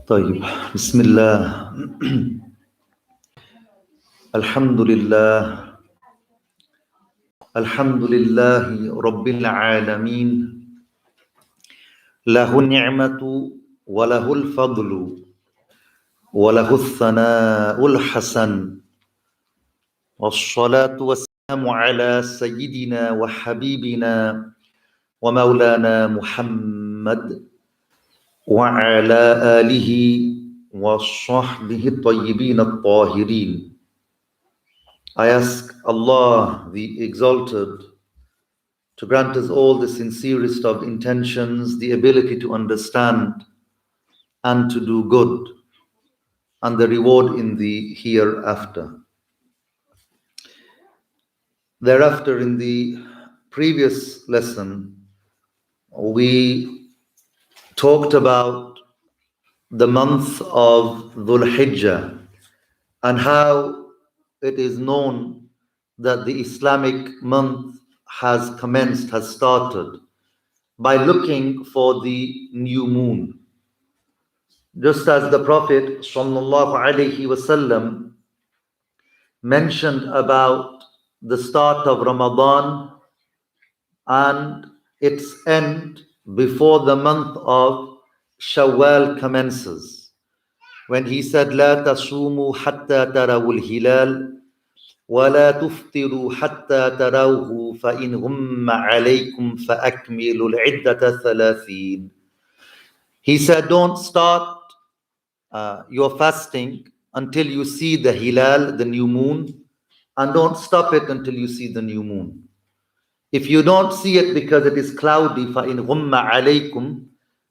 طيب بسم الله الحمد لله الحمد لله رب العالمين له النعمة وله الفضل وله الثناء الحسن والصلاة والسلام على سيدنا وحبيبنا ومولانا محمد وعلى آله وصحبه الطيبين الطاهرين. I ask Allah the Exalted to grant us all the sincerest of intentions, the ability to understand and to do good, and the reward in the hereafter. Thereafter, in the previous lesson, we talked about the month of Dhul Hijjah and how it is known that the Islamic month has commenced, has started by looking for the new moon. Just as the Prophet ﷺ mentioned about the start of Ramadan and its end before the month of Shawwal commences, when he said, لا تصوموا حتى تروا الهلال ولا تفطروا حتى تروه فإن غم عليكم فأكملوا العدة 30. He said, don't start your fasting until you see the hilal, the new moon, and don't stop it until you see the new moon. If you don't see it because it is cloudy, فَإِنْ غُمَّ عَلَيْكُمْ,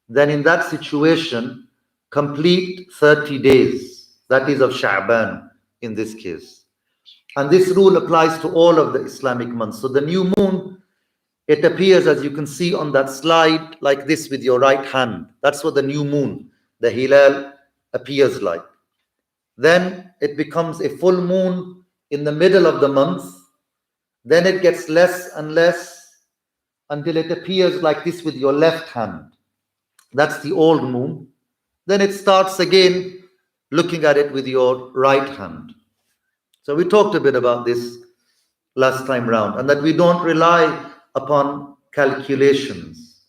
then in that situation, complete 30 days. That is of Sha'ban in this case. And this rule applies to all of the Islamic months. So the new moon, it appears, as you can see on that slide, like this with your right hand. That's what the new moon, the hilal, appears like. Then it becomes a full moon in the middle of the month. Then it gets less and less until it appears like this with your left hand. That's the old moon. Then it starts again looking at it with your right hand. So we talked a bit about this last time round, and that we don't rely upon calculations.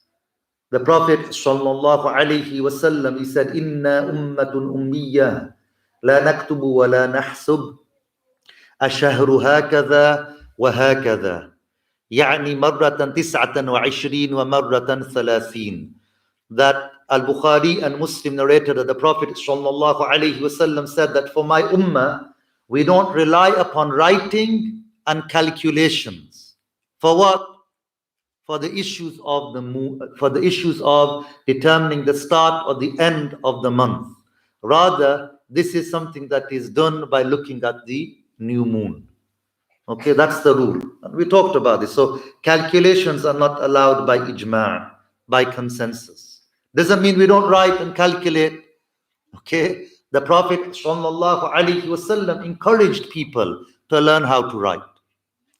The Prophet ﷺ, he said, Inna ummatun ummiyah la naktubu wa la nahsub ashahru hakadha wa hakadha يعني مرة 29 ومرة 30. That Al-Bukhari and Muslim narrated that the Prophet ﷺ said that for my ummah, we don't rely upon writing and calculations. For what? For the issues of the moon, for the issues of determining the start or the end of the month. Rather, this is something that is done by looking at the new moon. Okay, that's the rule. And we talked about this. So calculations are not allowed by ijma', by consensus. Doesn't mean we don't write and calculate. Okay, the Prophet ﷺ encouraged people to learn how to write.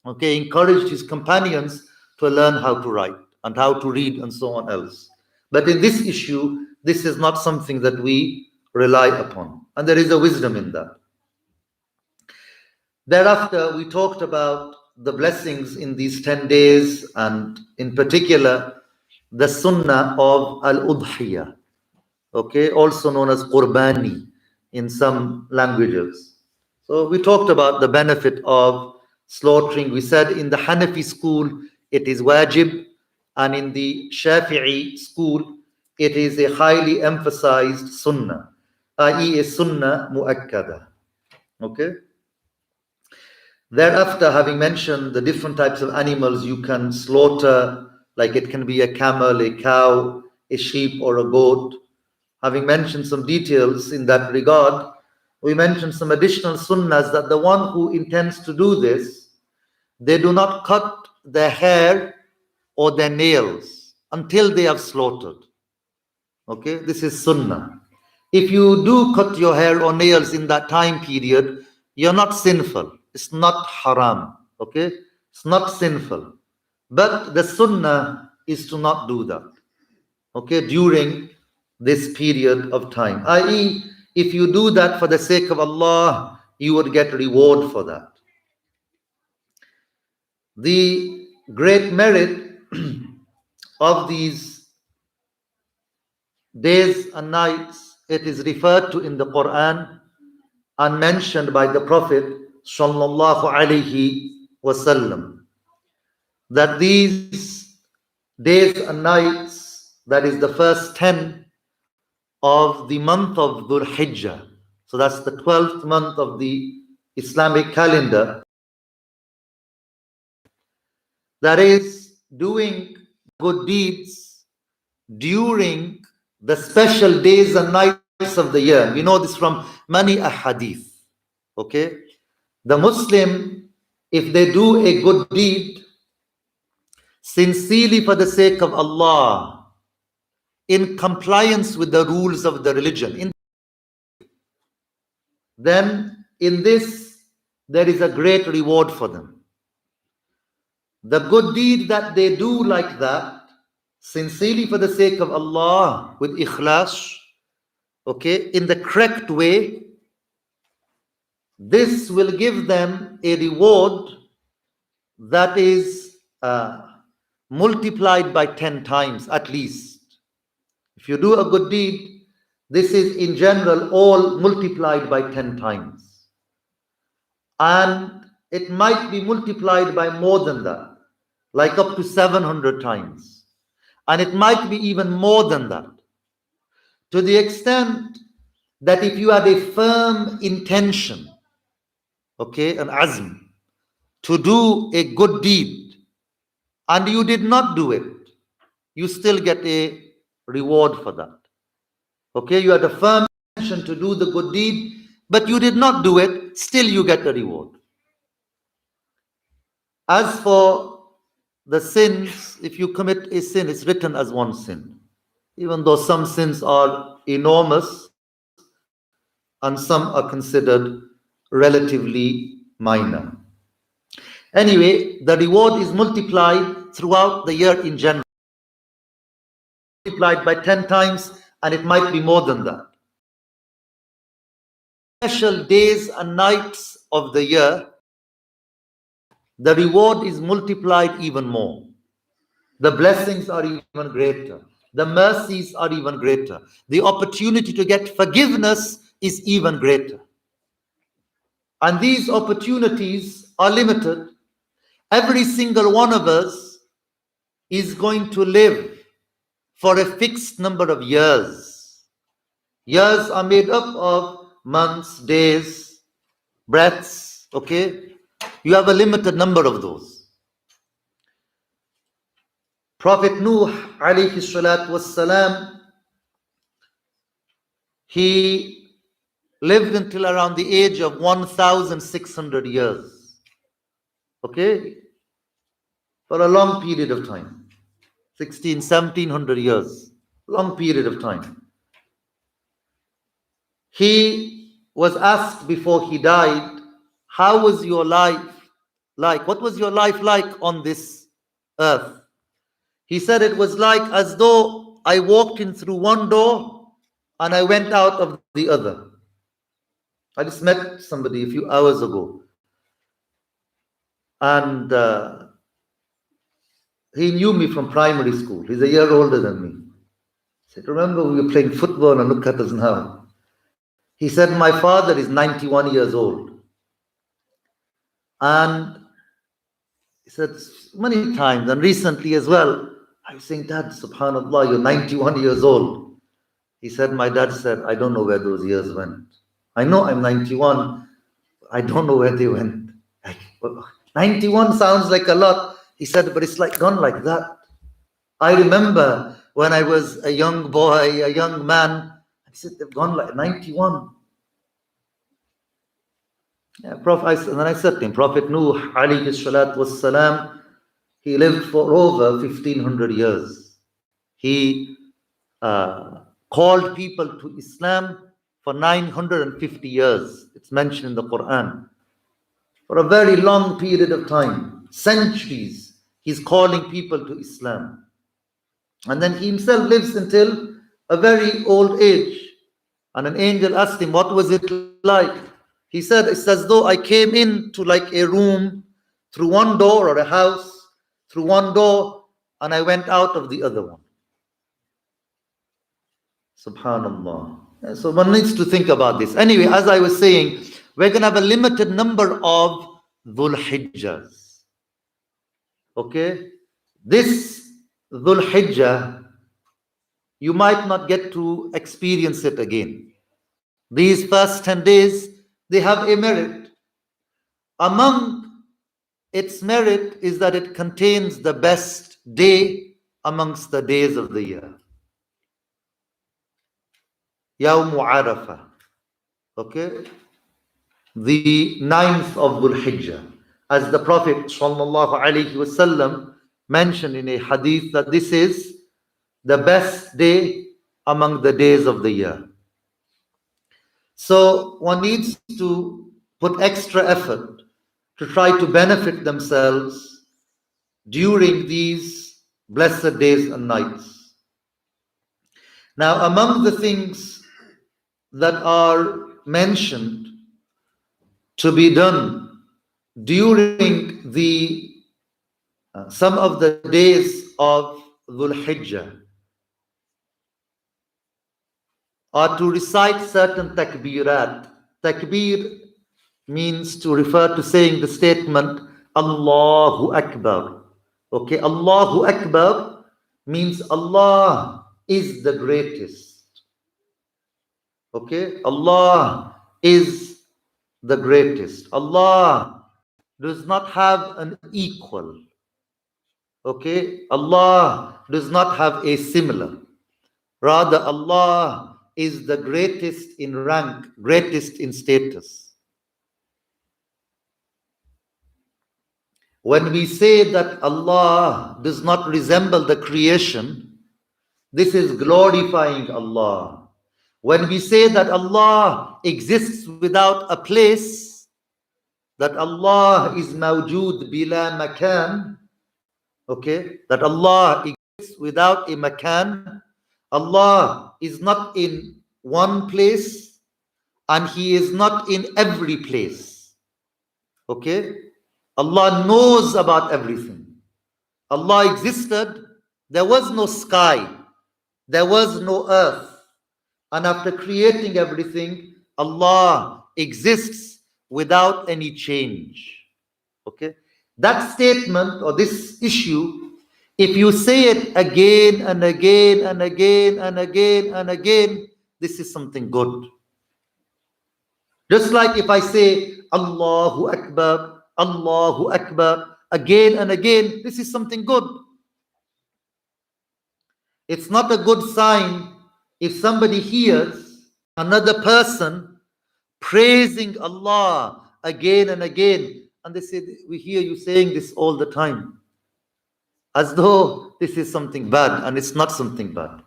Okay, encouraged his companions to learn how to write and how to read and so on else. But in this issue, this is not something that we rely upon. And there is a wisdom in that. Thereafter, we talked about the blessings in these 10 days, and in particular, the sunnah of al-udhiyah, okay, also known as qurbani in some languages. So we talked about the benefit of slaughtering. We said in the Hanafi school, it is wajib, and in the Shafi'i school, it is a highly emphasized sunnah, i.e. a sunnah mu'akkada. Okay? Thereafter, having mentioned the different types of animals you can slaughter, like it can be a camel, a cow, a sheep, or a goat. Having mentioned some details in that regard, we mentioned some additional sunnahs that the one who intends to do this, they do not cut their hair or their nails until they have slaughtered. Okay, this is sunnah. If you do cut your hair or nails in that time period, you're not sinful. It's not haram. Okay, it's not sinful. But the sunnah is to not do that. okay, during this period of time. I.e., if you do that for the sake of Allah, you would get reward for that. The great merit of these days and nights, it is referred to in the Quran and mentioned by the Prophet sallallahu alaihi wasallam, that these days and nights, that is the first 10 of the month of Dhul Hijjah, so that's the 12th month of the Islamic calendar, that is doing good deeds during the special days and nights of the year. We know this from many ahadith. Okay? The Muslim, if they do a good deed sincerely for the sake of Allah, in compliance with the rules of the religion, then in this there is a great reward for them. The good deed that they do like that, sincerely for the sake of Allah, with ikhlas, okay, in the correct way, this will give them a reward that is multiplied by 10 times at least. If you do a good deed, this is in general all multiplied by 10 times. And it might be multiplied by more than that, like up to 700 times. And it might be even more than that, to the extent that if you had a firm intention, okay, an azm, to do a good deed, and you did not do it, you still get a reward for that. Okay, you had a firm intention to do the good deed, but you did not do it, still you get a reward. As for the sins, if you commit a sin, it's written as one sin, even though some sins are enormous and some are considered relatively minor. Anyway, the reward is multiplied throughout the year in general, multiplied by 10 times, and it might be more than that. Special days and nights of the year, the reward is multiplied even more. The blessings are even greater. The mercies are even greater. The opportunity to get forgiveness is even greater. And these opportunities are limited. Every single one of us is going to live for a fixed number of years. Years are made up of months, days, breaths, okay? You have a limited number of those. Prophet Nuh alayhi salatu wassalam, he lived until around the age of 1,600 years. Okay? For a long period of time. 1,700 years. Long period of time. He was asked before he died, how was your life like? What was your life like on this earth? He said it was like as though I walked in through one door and I went out of the other. I just met somebody a few hours ago, and he knew me from primary school. He's a year older than me. He said, remember we were playing football and look at us now. He said, my father is 91 years old. And he said many times, and recently as well, I was saying, Dad, subhanAllah, you're 91 years old. He said, my dad said, I don't know where those years went. I know I'm 91. I don't know where they went. 91 sounds like a lot. He said, but it's like gone like that. I remember when I was a young boy, a young man, he said, they've gone like 91. Yeah, and then I said to him, Prophet Nuh alayhi salatu wassalam, he lived for over 1,500 years. He called people to Islam for 950 years. It's mentioned in the Quran. For a very long period of time, centuries, he's calling people to Islam. And then he himself lives until a very old age. And an angel asked him, what was it like? He said, it's as though I came into like a room through one door, or a house through one door, and I went out of the other one. Subhanallah. So one needs to think about this. Anyway, as I was saying, we're going to have a limited number of Dhul Hijjahs. Okay? This Dhul Hijjah, you might not get to experience it again. These first 10 days, they have a merit. Among its merit is that it contains the best day amongst the days of the year. Yawm Arafah. Okay? The 9th of Dhul Hijjah. As the Prophet ﷺ mentioned in a hadith that this is the best day among the days of the year. So one needs to put extra effort to try to benefit themselves during these blessed days and nights. Now, among the things that are mentioned to be done during the some of the days of Dhul Hijjah are to recite certain takbirat. Takbir means to refer to saying the statement Allahu Akbar. Okay, Allahu Akbar means Allah is the greatest. Okay, Allah is the greatest. Allah does not have an equal. Okay, Allah does not have a similar. Rather, Allah is the greatest in rank, greatest in status. When we say that Allah does not resemble the creation, this is glorifying Allah. When we say that Allah exists without a place, that Allah is mawjood bila makan, okay, that Allah exists without a makan, Allah is not in one place and He is not in every place. Okay? Allah knows about everything. Allah existed, there was no sky, there was no earth. And after creating everything, Allah exists without any change. Okay? That statement or this issue, if you say it again and again and again and again and again, this is something good. Just like if I say Allahu Akbar again and again, this is something good. It's not a good sign if somebody hears another person praising Allah again and again, and they say, we hear you saying this all the time, as though this is something bad, and it's not something bad.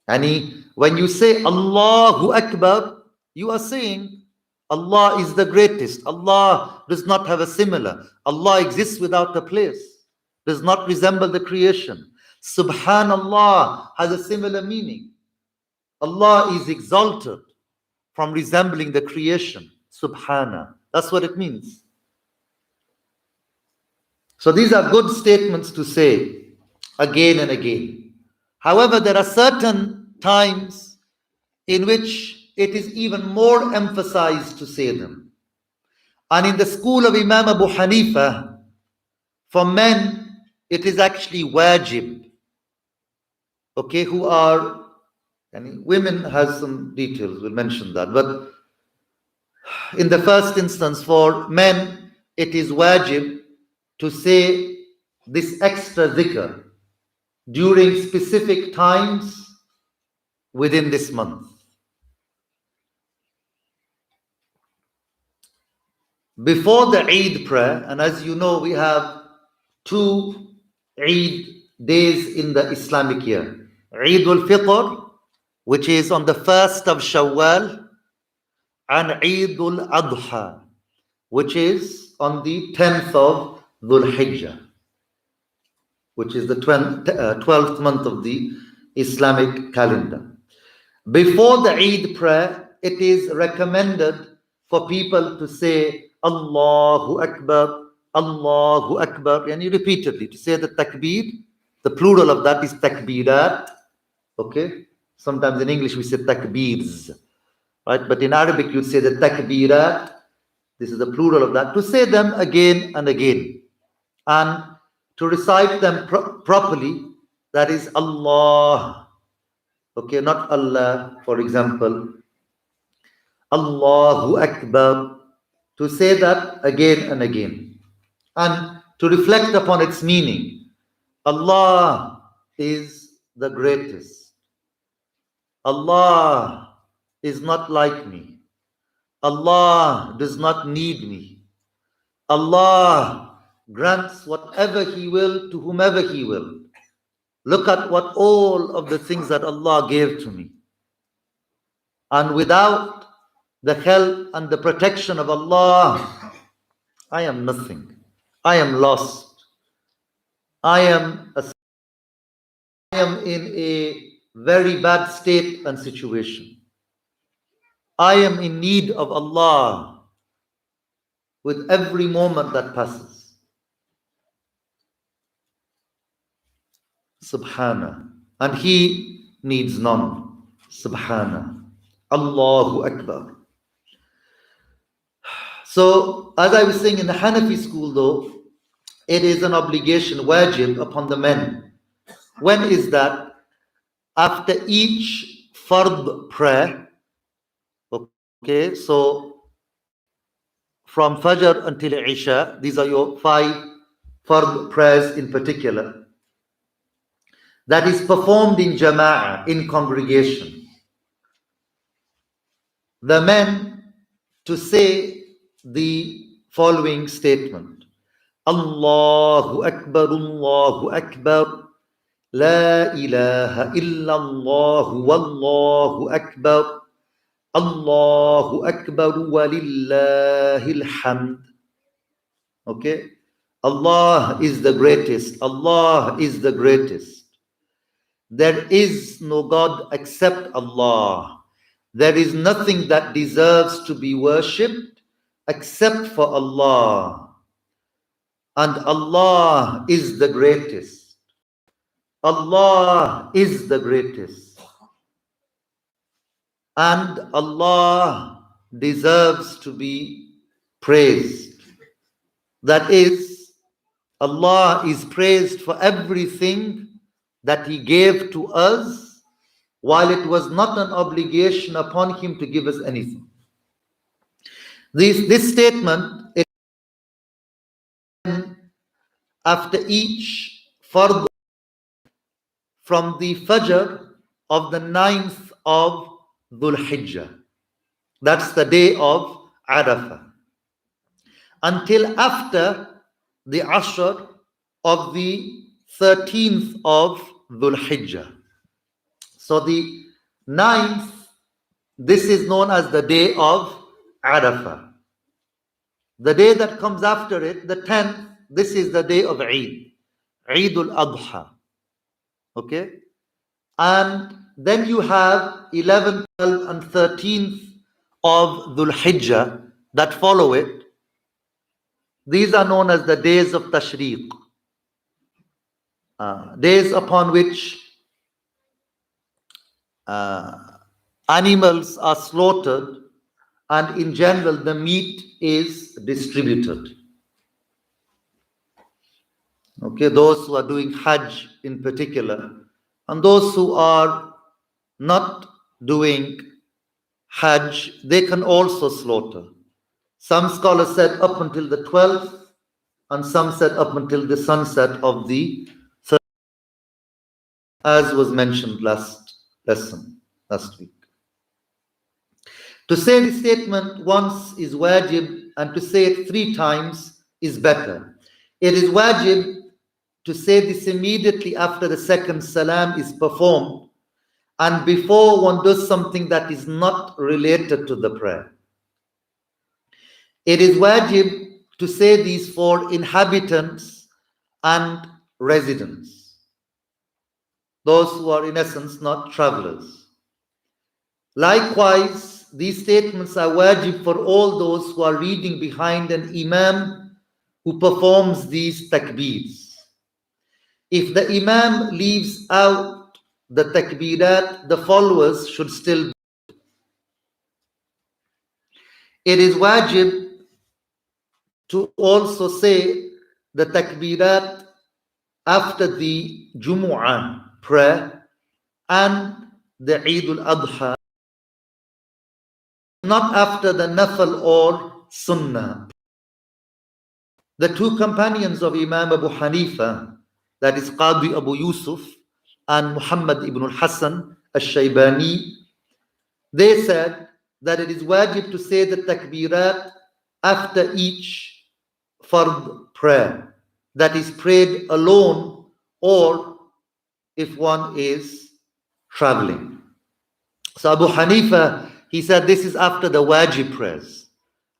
And when you say Allahu Akbar, you are saying Allah is the greatest. Allah does not have a similar. Allah exists without a place, does not resemble the creation. Subhanallah has a similar meaning. Allah is exalted from resembling the creation. Subhana. That's what it means. So these are good statements to say again and again. However, there are certain times in which it is even more emphasized to say them. And in the school of Imam Abu Hanifa, for men, it is actually wajib. Okay, who are, and women has some details, we'll mention that. But in the first instance, for men, it is wajib to say this extra dhikr during specific times within this month. Before the Eid prayer, and as you know, we have 2 Eid days in the Islamic year. Eid al-Fitr, which is on the 1st of Shawwal, and Eid al-Adha, which is on the 10th of Dhul Hijjah. which is the 12th month of the Islamic calendar. Before the Eid prayer, it is recommended for people to say Allahu Akbar, Allahu Akbar, and repeatedly to say the takbir. The plural of that is takbirat. Okay, sometimes in English we say takbirs, right? But in Arabic you'd say the takbirat. This is the plural of that. To say them again and again, and to recite them properly. That is Allah. Okay, not Allah, for example. Allahu Akbar. To say that again and again. And to reflect upon its meaning. Allah is the greatest. Allah is not like me. Allah does not need me. Allah grants whatever He will to whomever He will. Look at what all of the things that Allah gave to me. And without the help and the protection of Allah, I am nothing. I am lost. I am in a very bad state and situation. I am in need of Allah with every moment that passes. Subhana. And He needs none. Subhana. Allahu Akbar. So, as I was saying, in the Hanafi school though, it is an obligation, wajib, upon the men. When is that? After each fard prayer. Okay, so from Fajr until Isha, these are your 5 fard prayers in particular. That is performed in jama'ah, in congregation. The men to say the following statement. Allahu Akbar, Allahu Akbar, La ilaha illallah, Wallahu Akbar, Allahu Akbar, Walillahil hamd. Okay? Allah is the greatest. Allah is the greatest. There is no God except Allah. There is nothing that deserves to be worshipped except for Allah. And Allah is the greatest. Allah is the greatest. And Allah deserves to be praised. That is, Allah is praised for everything that He gave to us, while it was not an obligation upon Him to give us anything. This statement, after each fard from the Fajr of the 9th of Dhul Hijjah, that's the day of Arafah, until after the Ashr of the 13th of Dhul Hijjah. So the 9th, this is known as the day of Arafah. The day that comes after it, the 10th, this is the day of Eid, Eidul Adha. Okay? And then you have 11th, 12th, and 13th of Dhul Hijjah that follow it. These are known as the days of Tashriq. Days upon which animals are slaughtered, and in general the meat is distributed. Okay, those who are doing Hajj in particular, and those who are not doing Hajj, they can also slaughter. Some scholars said up until the 12th, and some said up until the sunset of the 13th, as was mentioned last week. To say the statement once is wajib, and to say it 3 times is better. It is wajib to say this immediately after the second salam is performed, and before one does something that is not related to the prayer. It is wajib to say these for inhabitants and residents, those who are in essence not travelers. Likewise, these statements are wajib for all those who are reading behind an imam who performs these takbeers. If the imam leaves out the takbirat, the followers should still. It is wajib to also say the takbirat after the Jumu'ah prayer and the Eid al-Adha, not after the Nafal or Sunnah. The two companions of Imam Abu Hanifa, that is Qadi Abu Yusuf and Muhammad ibn al-Hasan al-Shaybani, they said that it is wajib to say the takbirat after each fard prayer, that is prayed alone or if one is traveling. So Abu Hanifa, he said this is after the wajib prayers.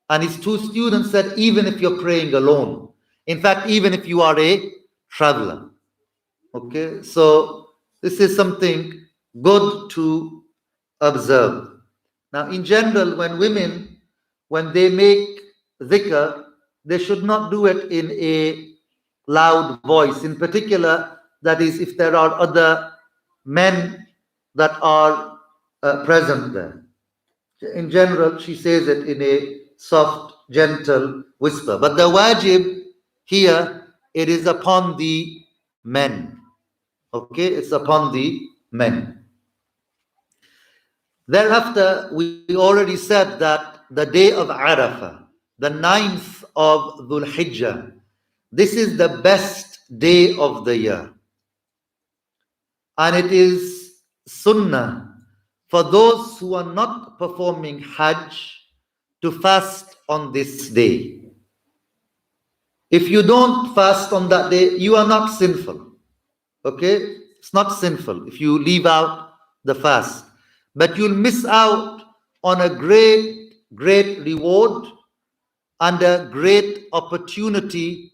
And his two students said even if you're praying alone, in fact even if you are a traveler. Okay, so this is something good to observe. Now in general, when women, when they make dhikr, they should not do it in a loud voice. In particular, that is if there are other men that are present there. In general, she says it in a soft, gentle whisper. But the wajib here, it is upon the men. Okay, it's upon the men. Thereafter, we already said that the day of Arafah, the 9th of Dhul Hijjah, this is the best day of the year. And it is sunnah for those who are not performing Hajj to fast on this day. If you don't fast on that day, you are not sinful. Okay? It's not sinful if you leave out the fast. But you'll miss out on a great, great reward and a great opportunity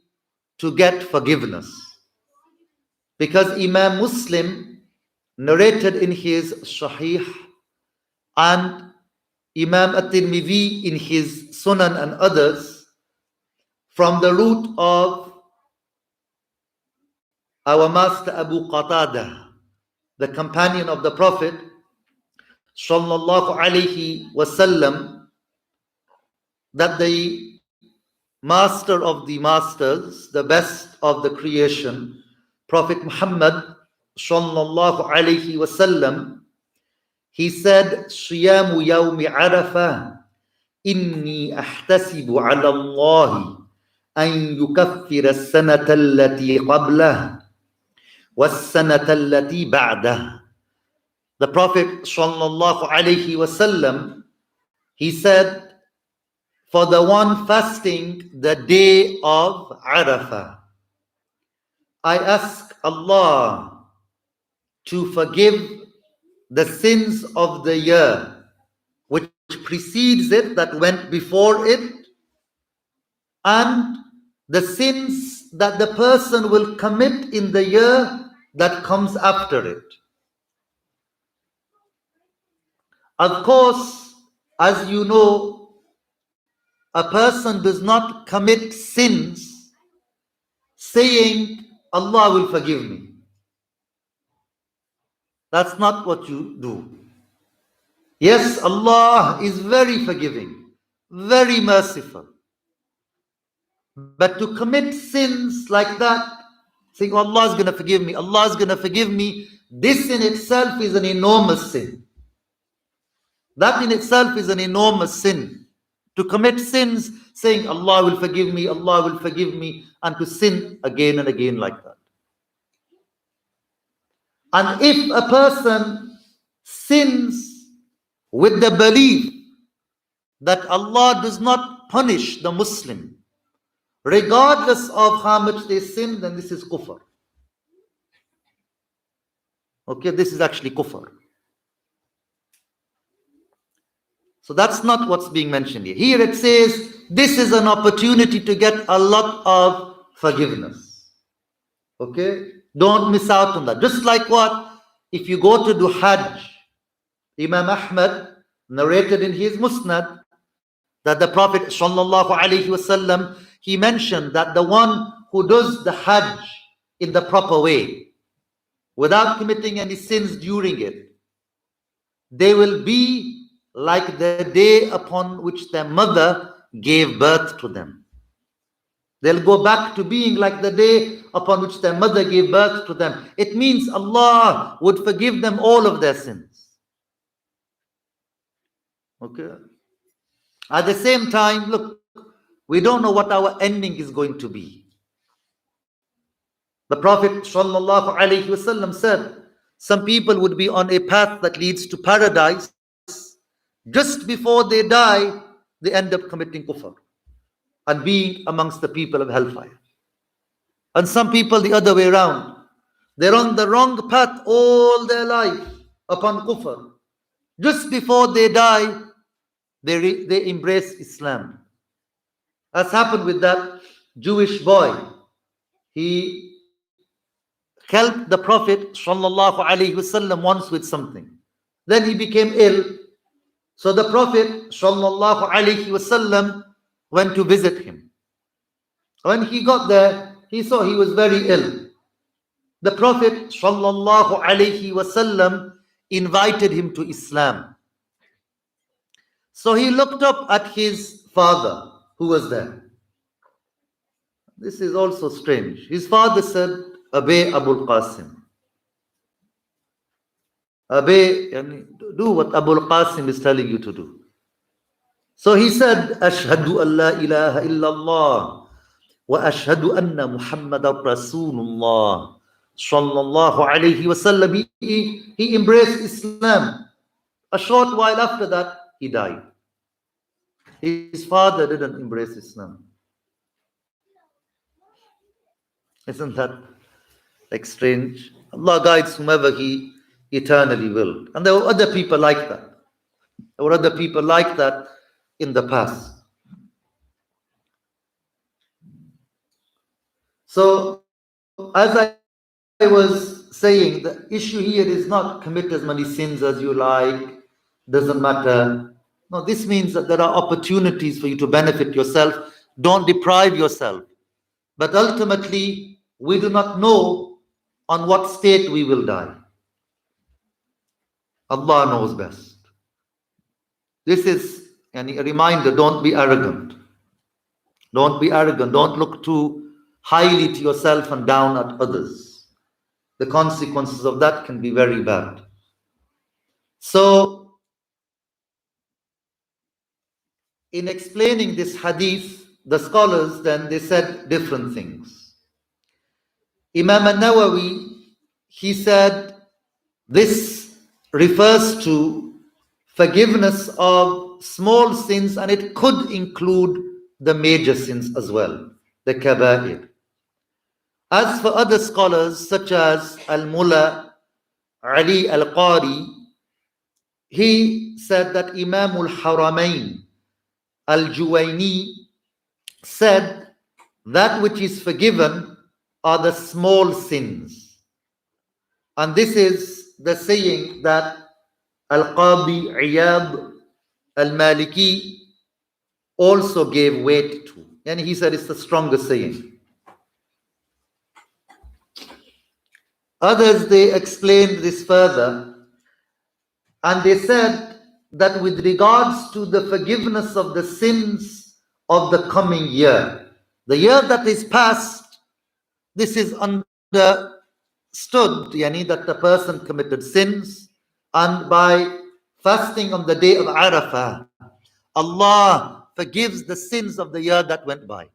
to get forgiveness. Because Imam Muslim narrated in his Sahih and Imam At-Tirmidhi in his Sunan and others from the root of our master Abu Qatada, the companion of the Prophet sallallahu alaihi wasallam, that the master of the masters, the best of the creation, Prophet Muhammad sallallahu alaihi wasallam, he said, "Siyamu yawmi Arafah, inni ahtasibu ala Allah an yukaffira as-sanata allati qablah was-sanata allati ba'dah." The Prophet sallallahu alaihi wasallam, he said, for the one fasting the day of Arafah, I ask Allah to forgive the sins of the year which precedes it, that went before it, and the sins that the person will commit in the year that comes after it. Of course, as you know, a person does not commit sins saying, Allah will forgive me. That's not what you do. Yes, Allah is very forgiving, very merciful. But to commit sins like that, saying, Allah is going to forgive me, Allah is going to forgive me, this in itself is an enormous sin. That in itself is an enormous sin. To commit sins saying, Allah will forgive me, Allah will forgive me, and to sin again and again like that. And if a person sins with the belief that Allah does not punish the Muslim, regardless of how much they sin, then this is kufr. Okay, this is actually kufr. So that's not what's being mentioned here. Here it says, this is an opportunity to get a lot of forgiveness. Okay? Don't miss out on that. Just like what? If you go to do Hajj, Imam Ahmad narrated in his Musnad that the Prophet sallallahu alaihi wasallam, he mentioned that the one who does the Hajj in the proper way, without committing any sins during it, they will be like the day upon which their mother gave birth to them. They'll go back to being like the day upon which their mother gave birth to them. It means Allah would forgive them all of their sins. Okay? At the same time, look, we don't know what our ending is going to be. The Prophet ﷺ said, some people would be on a path that leads to paradise. Just before they die, they end up committing kufr and being amongst the people of hellfire. And some people the other way around. They're on the wrong path all their life upon kufr. Just before they die, they embrace Islam. As happened with that Jewish boy. He helped the Prophet ﷺ once with something. Then he became ill. So the Prophet ﷺ went to visit him. When he got there, he saw he was very ill. The Prophet ﷺ invited him to Islam. So he looked up at his father who was there. This is also strange. His father said, Abe Abul Qasim. Abe, do what Abul Qasim is telling you to do. So he said, Ashhadu an la ilaha illallah wa ashhadu anna Muhammadan Rasulullah sallallahu alayhi wasallam. He embraced Islam. A short while after that, he died. His father didn't embrace Islam. Isn't that like strange? Allah guides whomever He eternally will. And there were other people like that. There were other people like that in the past. So, as I was saying, the issue here is not commit as many sins as you like, doesn't matter. No, this means that there are opportunities for you to benefit yourself. Don't deprive yourself. But ultimately, we do not know on what state we will die. Allah knows best. This is a reminder, don't be arrogant. Don't be arrogant. Don't look too highly to yourself and down at others. The consequences of that can be very bad. So, in explaining this hadith, the scholars then, they said different things. Imam al-Nawawi, he said, this refers to forgiveness of small sins, and it could include the major sins as well, the kaba'ir. As for other scholars such as Al-Mullah Ali Al-Qari, he said that Imam Al-Haramain Al-Juwayni said that which is forgiven are the small sins. And this is the saying that Al-Qadi Iyad Al-Maliki also gave weight to. And he said it's the strongest saying. Others, they explained this further, and they said that with regards to the forgiveness of the sins of the coming year, the year that is past, this is understood, that the person committed sins, and by fasting on the day of Arafah, Allah forgives the sins of the year that went by.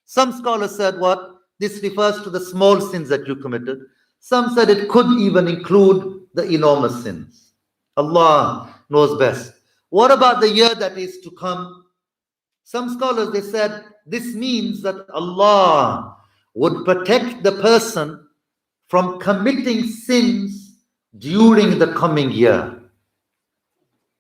Some scholars said what? This refers to the small sins that you committed. Some said it could even include the enormous sins. Allah knows best. What about the year that is to come? Some scholars, they said this means that Allah would protect the person from committing sins during the coming year.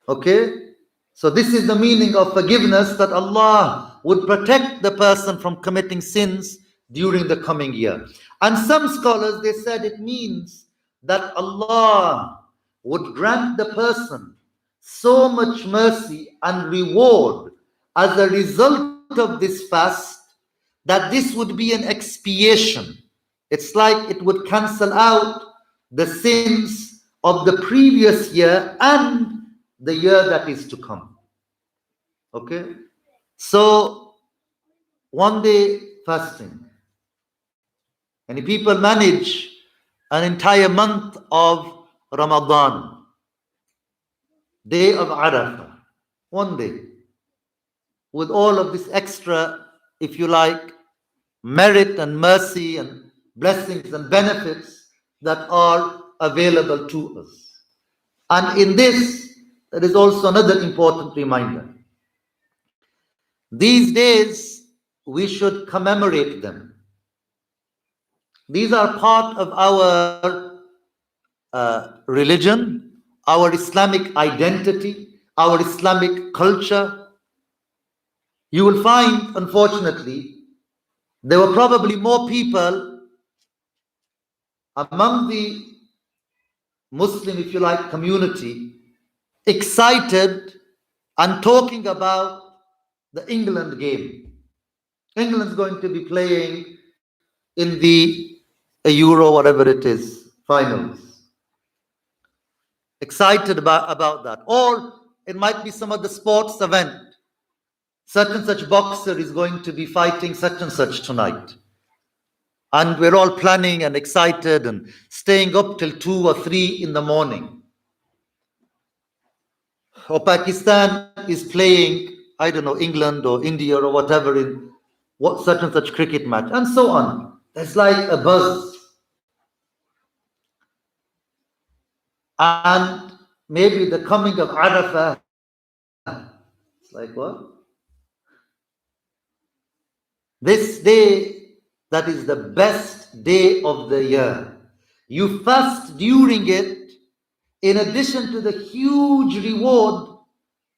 Okay? So this is the meaning of forgiveness, that Allah would protect the person from committing sins during the coming year. And some scholars, they said it means that Allah would grant the person so much mercy and reward as a result of this fast that this would be an expiation. It's like it would cancel out the sins of the previous year and the year that is to come. Okay? So, one day fasting. Many people manage an entire month of Ramadan, day of Arafah, one day, with all of this extra, if you like, merit and mercy and blessings and benefits that are available to us. And in this, there is also another important reminder. These days, we should commemorate them. These are part of our religion, our Islamic identity, our Islamic culture. You will find, unfortunately, there were probably more people among the Muslim, if you like, community excited and talking about the England game. England's going to be playing in the Euro, whatever it is, finals. Excited about that. Or it might be some other sports event. Such and such boxer is going to be fighting such and such tonight. And we're all planning and excited and staying up till 2 or 3 in the morning. Or Pakistan is playing, I don't know, England or India or whatever in such and such cricket match, and so on. There's like a buzz. And maybe the coming of Arafah, it's like what? This day, that is the best day of the year. You fast during it, in addition to the huge reward,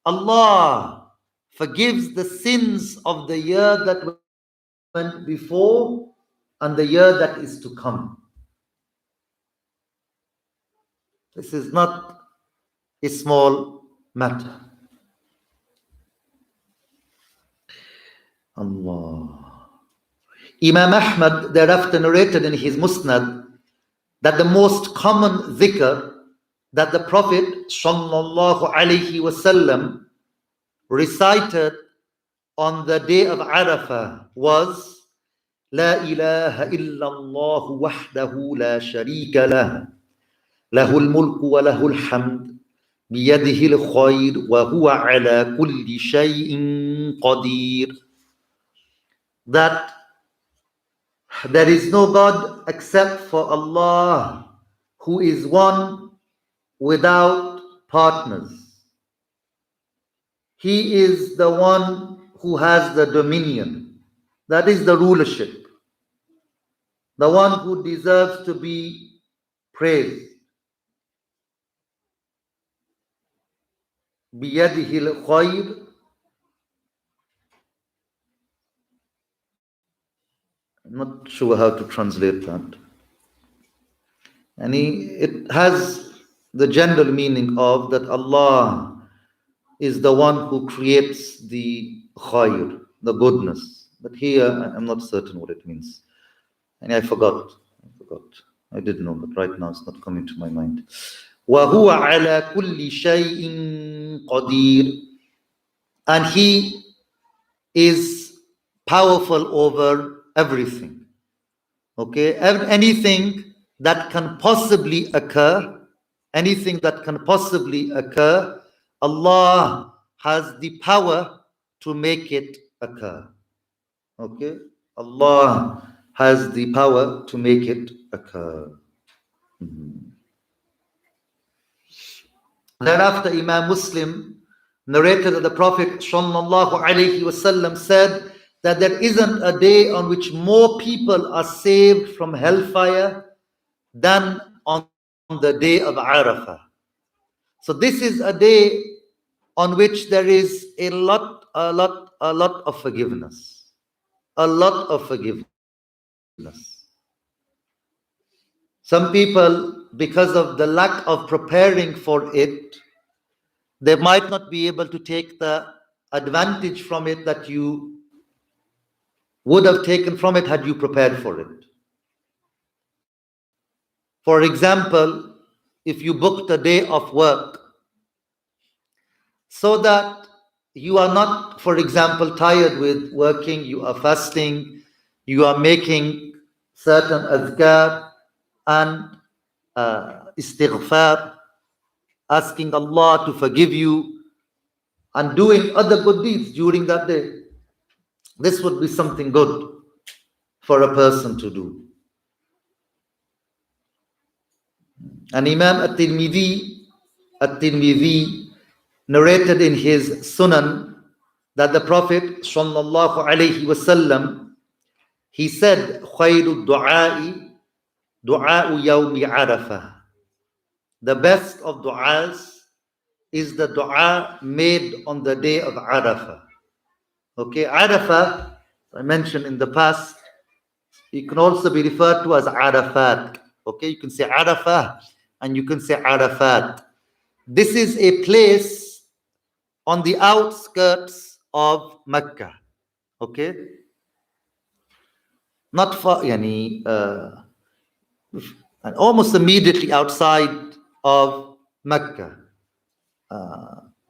Allah forgives the sins of the year that went before and the year that is to come. This is not a small matter. Allah. Imam Ahmad thereafter narrated in his Musnad that the most common dhikr that the Prophet sallallahu alaihi wasallam recited on the day of Arafah was La ilaha illallah wahdahu la sharika lah lahul mulku wa lahul hamd biyadihi al-khayr wa huwa ala kulli shay'in qadir. That there is no God except for Allah, who is one without partners. He is the one who has the dominion, that is the rulership, the one who deserves to be praised. بِيَدِهِ الْخَيْرِ. I'm not sure how to translate that. And it has the general meaning of that Allah is the one who creates the khair, the goodness. But here, I'm not certain what it means. And I forgot. I did know, but right now it's not coming to my mind. وَهُوَ عَلَى كُلِّ شَيْءٍ قَدِيرٍ. And He is powerful over everything. Okay? Anything that can possibly occur, Allah has the power to make it occur. Okay? Allah has the power to make it occur. Thereafter, Imam Muslim narrated that the Prophet sallallahu alaihi wasallam said that there isn't a day on which more people are saved from hellfire than on the day of Arafah. So this is a day on which there is a lot of forgiveness. A lot of forgiveness. Some people, because of the lack of preparing for it, they might not be able to take the advantage from it that you would have taken from it had you prepared for it. For example, if you booked a day of work so that you are not, for example, tired with working, you are fasting, you are making certain azkar and istighfar, asking Allah to forgive you and doing other good deeds during that day. This would be something good for a person to do. And Imam At-Tirmidhi narrated in his Sunan that the Prophet sallallahu alaihi wasallam, he said, "Khayru du'a'i du'a'u yawmi Arafah." The best of du'as is the du'a made on the day of Arafah. Okay, Arafah, I mentioned in the past, it can also be referred to as Arafat. Okay, you can say Arafah and you can say Arafat. This is a place on the outskirts of Mecca. Okay, not far, and almost immediately outside of Mecca.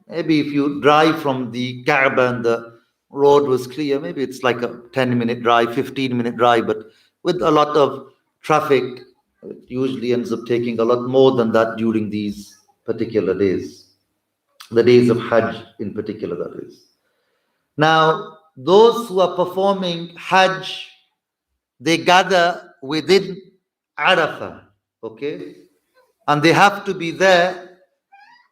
Maybe if you drive from the Kaaba and the road was clear, maybe it's like a 10-minute drive, 15-minute drive, but with a lot of traffic, it usually ends up taking a lot more than that during these particular days, the days of Hajj in particular, that is. Now, those who are performing Hajj, they gather within Arafah, okay? And they have to be there,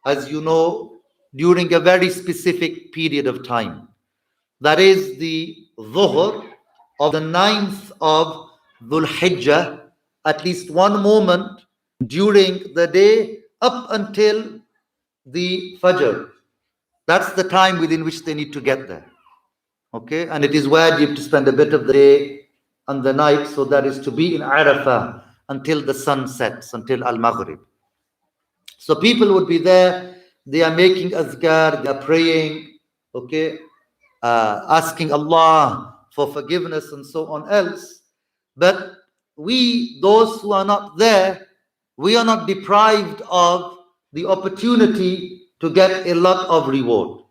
as you know, during a very specific period of time. That is the Dhuhr of the 9th of Dhul Hijjah, at least one moment during the day up until the Fajr. That's the time within which they need to get there. Okay, and it is wajib to spend a bit of the day and the night, so that is to be in Arafah until the sun sets, until Al-Maghrib. So people would be there, they are making azkar, they are praying, okay, asking Allah for forgiveness and so on else. But we, those who are not there, we are not deprived of the opportunity to get a lot of reward.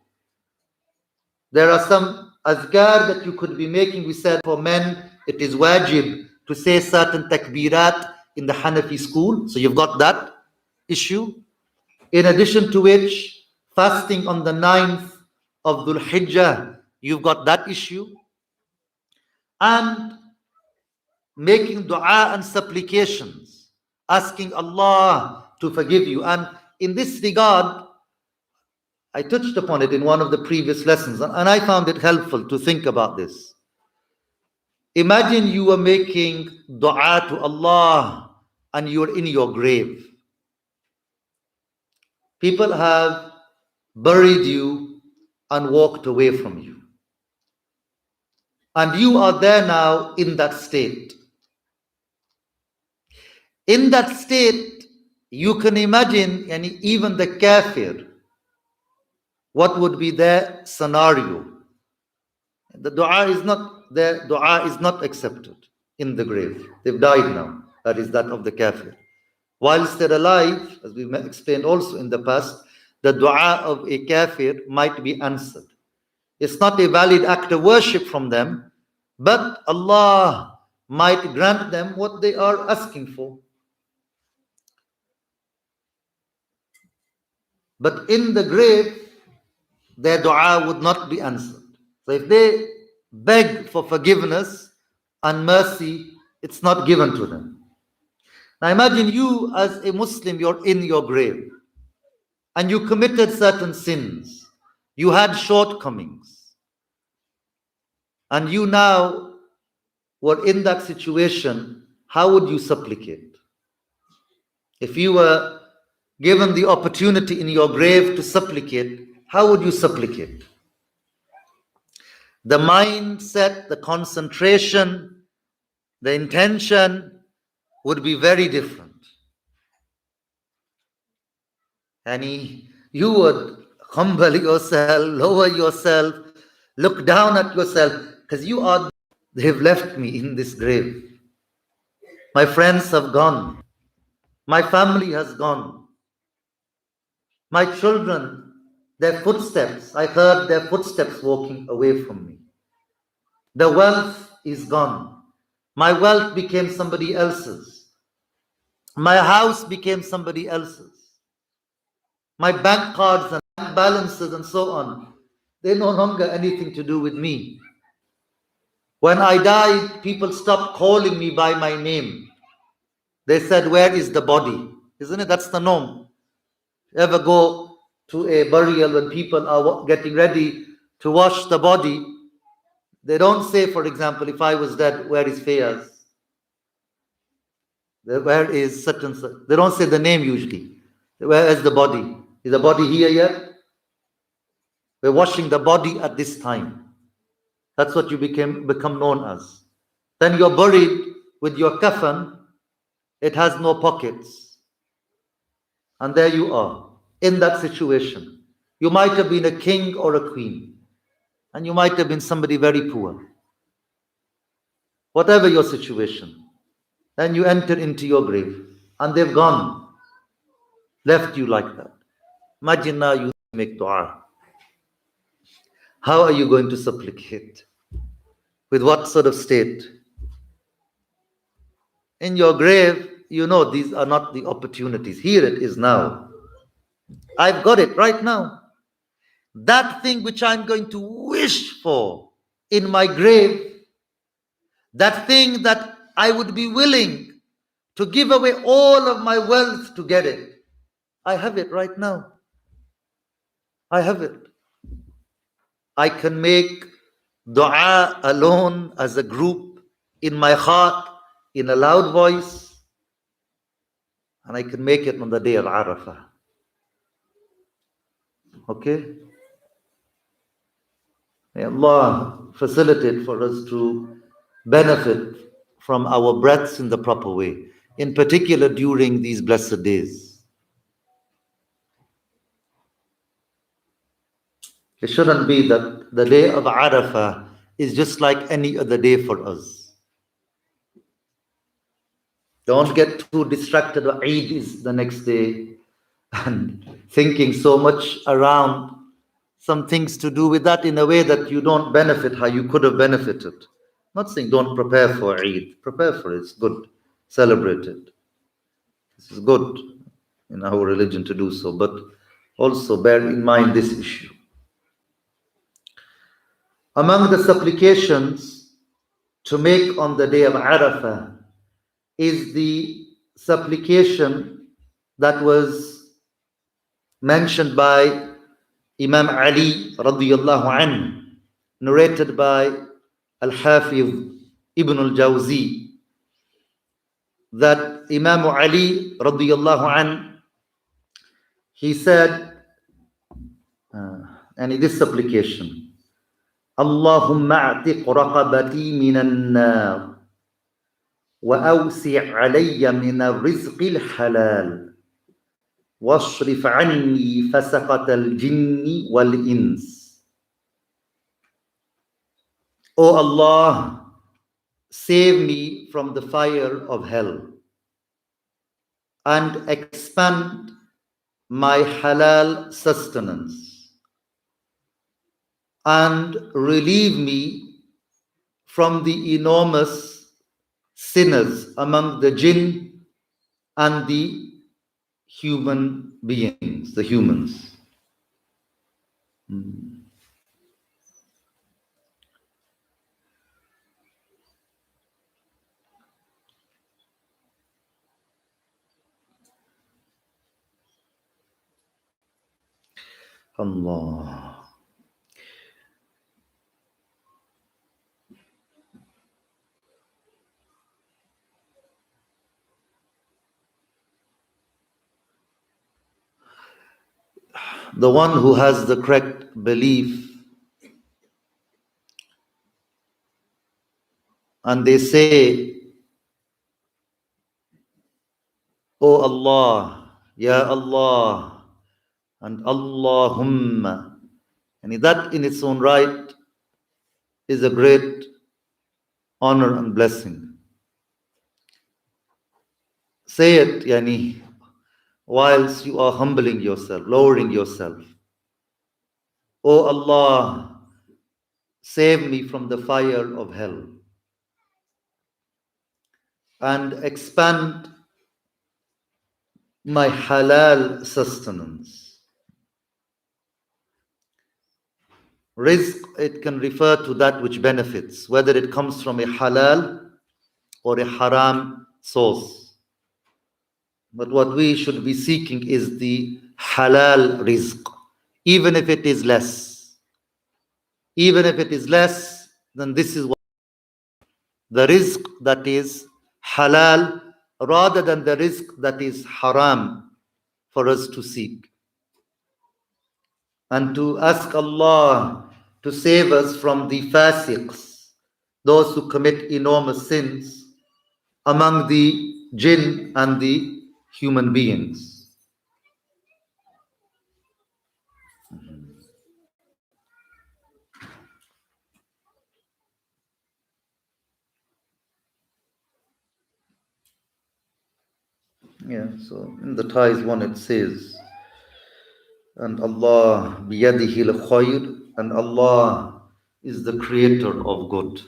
There are some azkar that you could be making. We said for men, it is wajib to say certain takbirat in the Hanafi school. So you've got that issue. In addition to which, fasting on the 9th of Dhul Hijjah, you've got that issue. And making dua and supplications, asking Allah to forgive you. And in this regard, I touched upon it in one of the previous lessons, and I found it helpful to think about this. Imagine you are making dua to Allah and you're in your grave. People have buried you and walked away from you. And you are there now in that state. In that state, you can imagine, and even the kafir, what would be their scenario. The dua is not, their dua is not accepted in the grave. They've died now. That is that of the kafir. Whilst they're alive, as we explained also in the past, the dua of a kafir might be answered. It's not a valid act of worship from them, but Allah might grant them what they are asking for. But in the grave, their dua would not be answered. So if they beg for forgiveness and mercy, it's not given to them. Now imagine you as a Muslim, you're in your grave and you committed certain sins. You had shortcomings. And you now were in that situation. How would you supplicate? If you were given the opportunity in your grave to supplicate, how would you supplicate? The mindset, the concentration the intention would be very different. And you would humble yourself, lower yourself, look down at yourself, because they've left me in this grave. My friends have gone. My family has gone. My children, their footsteps, I heard their footsteps walking away from me. The wealth is gone. My wealth became somebody else's. My house became somebody else's. My bank cards and bank balances and so on, they're no longer anything to do with me. When I died, people stopped calling me by my name. They said, where is the body? Isn't it? That's the norm. Ever go to a burial when people are getting ready to wash the body, they don't say, for example, if I was dead, where is Fayaz? Where is such and such? They don't say the name usually. Where is the body? Is the body here yet? We're washing the body at this time. That's what you become known as. Then you're buried with your kafan. It has no pockets. And there you are, in that situation. You might have been a king or a queen. And you might have been somebody very poor. Whatever your situation. Then you enter into your grave. And they've gone. Left you like that. Imagine now you make dua. How are you going to supplicate? With what sort of state? In your grave, you know these are not the opportunities. Here it is now. I've got it right now. That thing which I'm going to wish for in my grave, that thing that I would be willing to give away all of my wealth to get it, I have it right now. I have it. I can make dua alone as a group in my heart in a loud voice, and I can make it on the day of Arafah. Okay? May Allah facilitate for us to benefit from our breaths in the proper way, in particular during these blessed days. It shouldn't be that the day of Arafah is just like any other day for us. Don't get too distracted. Eid is the next day and thinking so much around some things to do with that in a way that you don't benefit how you could have benefited. Not saying don't prepare for Eid. Prepare for it. It's good. Celebrate it. This is good in our religion to do so. But also bear in mind this issue. Among the supplications to make on the day of Arafah is the supplication that was mentioned by Imam Ali radiyallahu anhu, narrated by Al-Hafiz Ibn al-Jawzi, that Imam Ali radiyallahu anhu, he said, and in this supplication, Allahumma a'tiq raqabati minan nar wa awsi' alayya min ar-rizqi al-halal washrif anni fasaqat al-jinni wal-ins. O Allah, save me from the fire of hell and expand my halal sustenance and relieve me from the enormous sinners among the jinn and the human beings, the humans. Allah. The one who has the correct belief, and they say O Allah, Ya Allah, and Allahumma. And that in its own right is a great honor and blessing. Say it, yani, whilst you are humbling yourself, lowering yourself. O Allah, save me from the fire of hell and expand my halal sustenance. Rizq, it can refer to that which benefits, whether it comes from a halal or a haram source. But what we should be seeking is the halal rizq, even if it is less. Even if it is less, then this is what the rizq that is halal rather than the rizq that is haram for us to seek. And to ask Allah to save us from the fasiqs, those who commit enormous sins among the jinn and the human beings. Yeah, so in the Thais one it says, and Allah biyadihi al-khayr, and Allah is the creator of good.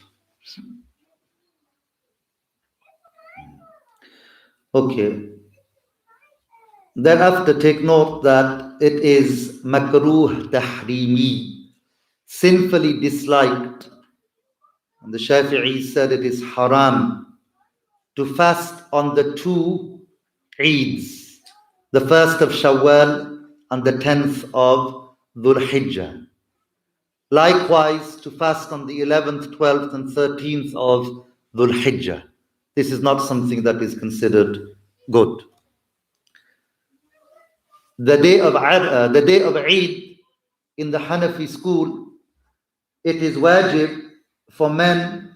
Okay. Thereafter take note that it is makruh tahrimi, sinfully disliked. And the Shafi'i said it is haram to fast on the two Eids, the 1st of Shawwal and the 10th of Dhul Hijjah. Likewise, to fast on the 11th, 12th, and 13th of Dhul Hijjah. This is not something that is considered good. The day of Eid in the Hanafi school, it is wajib for men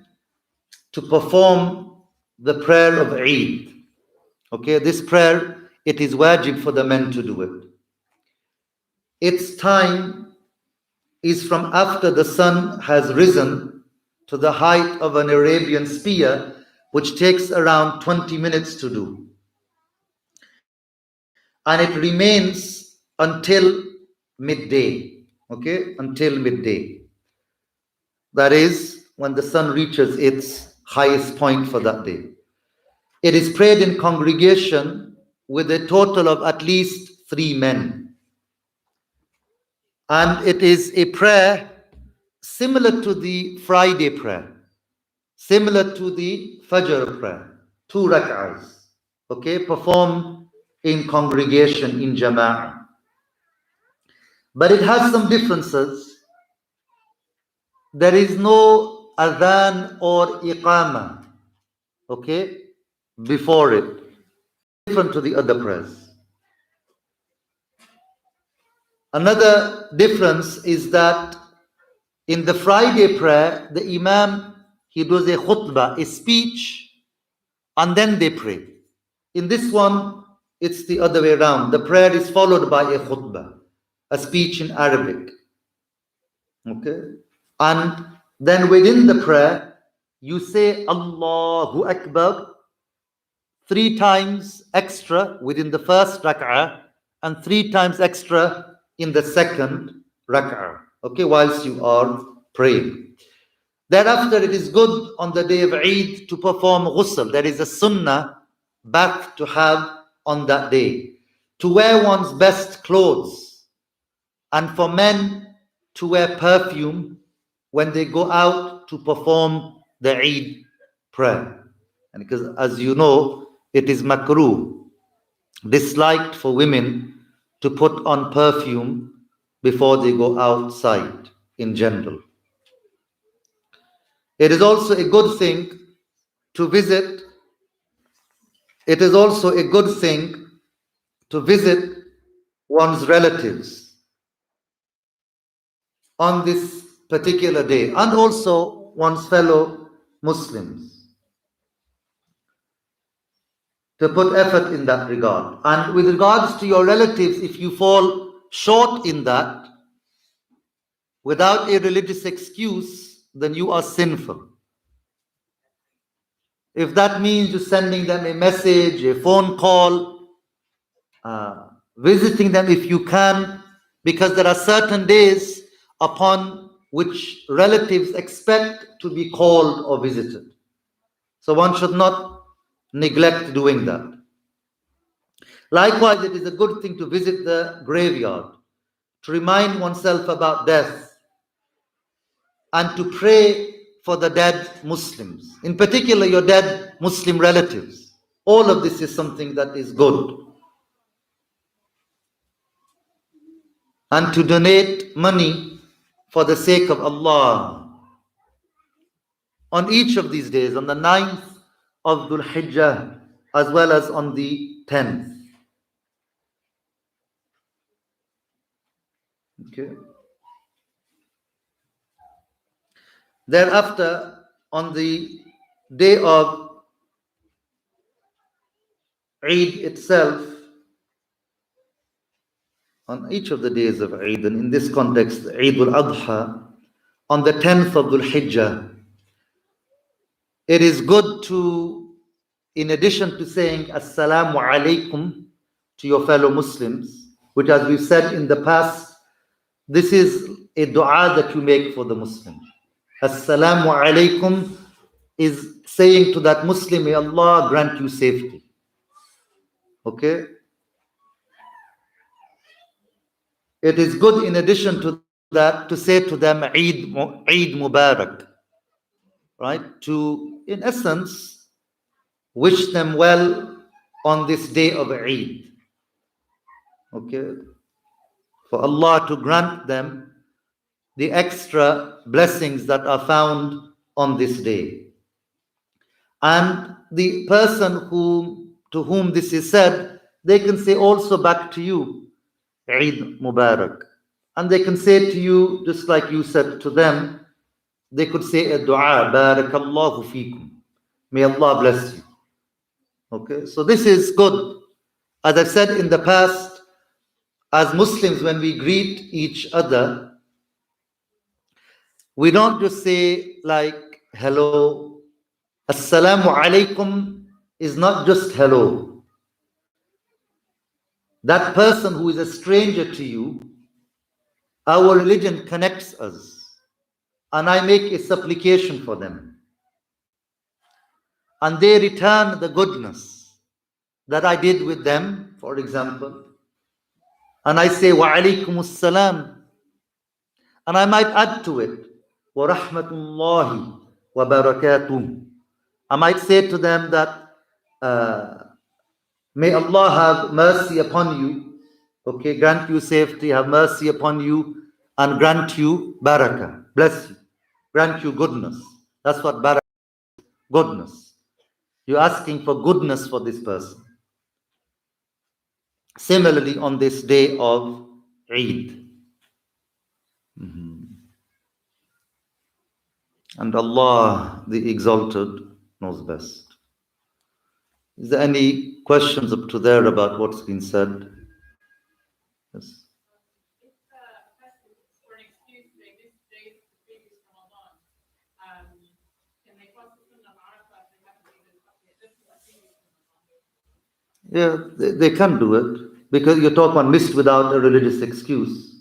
to perform the prayer of Eid. Okay, this prayer, it is wajib for the men to do it. Its time is from after the sun has risen to the height of an Arabian spear, which takes around 20 minutes to do. And it remains until midday. Okay, until midday. That is when the sun reaches its highest point for that day. It is prayed in congregation with a total of at least 3 men. And it is a prayer similar to the Friday prayer, similar to the Fajr prayer, 2 rak'ahs, okay, performed in congregation in Jama'ah. But it has some differences. There is no adhan or iqama, okay, before it, different to the other prayers. Another difference is that in the Friday prayer, the Imam, he does a khutbah, a speech, and then they pray. In this one, it's the other way around. The prayer is followed by a khutbah, a speech in Arabic. Okay? And then within the prayer, you say Allahu Akbar 3 times extra within the first rak'ah and 3 times extra in the second rak'ah. Okay, whilst you are praying. Thereafter, it is good on the day of Eid to perform ghusl. There is a sunnah bath to have on that day. To wear one's best clothes. And for men to wear perfume when they go out to perform the Eid prayer. And because, as you know, it is makruh, disliked for women to put on perfume before they go outside in general. It is also a good thing to visit. It is also a good thing to visit one's relatives on this particular day and also one's fellow Muslims. to put effort in that regard. And with regards to your relatives, if you fall short in that, without a religious excuse, then you are sinful. If that means you're sending them a message, a phone call, visiting them if you can, because there are certain days upon which relatives expect to be called or visited. So one should not neglect doing that. Likewise, it is a good thing to visit the graveyard, to remind oneself about death, and to pray for the dead Muslims, in particular your dead Muslim relatives. All of this is something that is good. And to donate money for the sake of Allah on each of these days, on the 9th of Dhul Hijjah, as well as on the 10th. Okay. Thereafter, on the day of Eid itself, on each of the days of Eid, and in this context, Eid al-Adha, on the 10th of Dhul Hijjah, it is good to, in addition to saying Assalamu alaikum to your fellow Muslims, which, as we've said in the past, this is a dua that you make for the Muslim. Assalamu alaikum is saying to that Muslim, may Allah grant you safety. Okay? It is good, in addition to that, to say to them Eid Mubarak, right? To, in essence, wish them well on this day of Eid. Okay? For Allah to grant them the extra blessings that are found on this day. And the person to whom this is said, they can say also back to you, Eid Mubarak. And they can say to you, just like you said to them, they could say a dua, Barakallahu feekum. May Allah bless you. Okay, so this is good. As I've said in the past, as Muslims, when we greet each other, we don't just say like hello. Assalamu alaikum is not just hello. That person who is a stranger to you, our religion connects us. And I make a supplication for them. And they return the goodness that I did with them, for example. And I say, wa alaikum assalam. And I might add to it, wa rahmatullahi wa barakatuh. I might say to them that, may Allah have mercy upon you, okay, grant you safety, have mercy upon you, and grant you barakah, bless you, grant you goodness. That's what barakah is, goodness. You're asking for goodness for this person. Similarly, on this day of Eid. And Allah, the Exalted, knows best. Is there any questions up to there about what's been said? Yes. If a person, for an excuse, they miss days of the previous Ramadan, can they cross the Sunnah of Arafah if they haven't even just the previous Ramadan? Yeah, they can do it, because you're talking about missed without a religious excuse.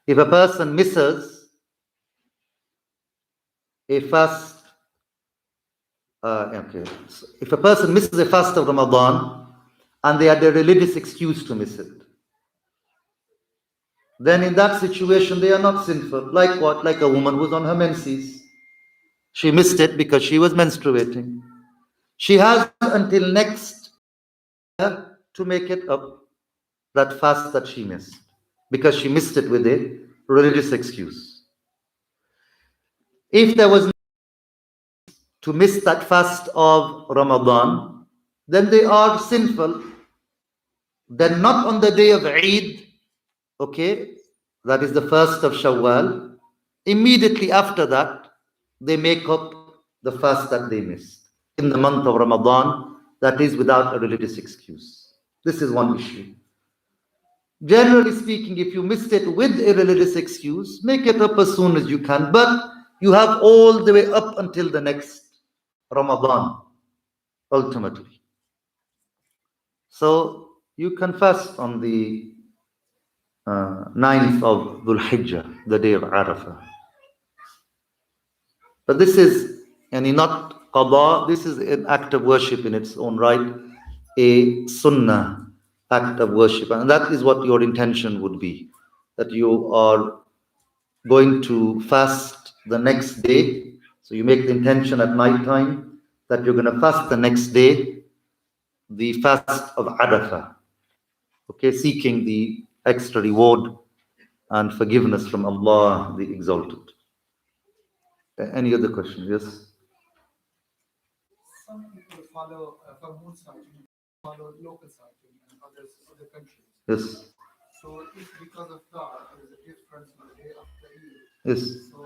If a person misses a fast, if a person misses a fast of Ramadan and they had a religious excuse to miss it, then in that situation they are not sinful. Like what? Like a woman who's on her menses. She missed it because she was menstruating. She has until next year to make it up, that fast that she missed, because she missed it with a religious excuse. If there was to miss that fast of Ramadan, then they are sinful. Then not on the day of Eid, okay, that is the 1st of Shawwal, immediately after that, they make up the fast that they missed in the month of Ramadan, that is without a religious excuse. This is one issue. Generally speaking, if you missed it with a religious excuse, make it up as soon as you can, but you have all the way up until the next Ramadan, ultimately. So you can fast on the 9th of Dhul Hijjah, the day of Arafah. But this is not qada, this is an act of worship in its own right, a sunnah act of worship. And that is what your intention would be, that you are going to fast the next day. So you make the intention at night time that you're going to fast the next day, the fast of Arafah. Okay, seeking the extra reward and forgiveness from Allah the Exalted. Any other question? Yes? Some people follow for moon sighting, follow local sighting, and others other countries. Yes. So if because of that there is a difference in the day of the Eid. Yes. So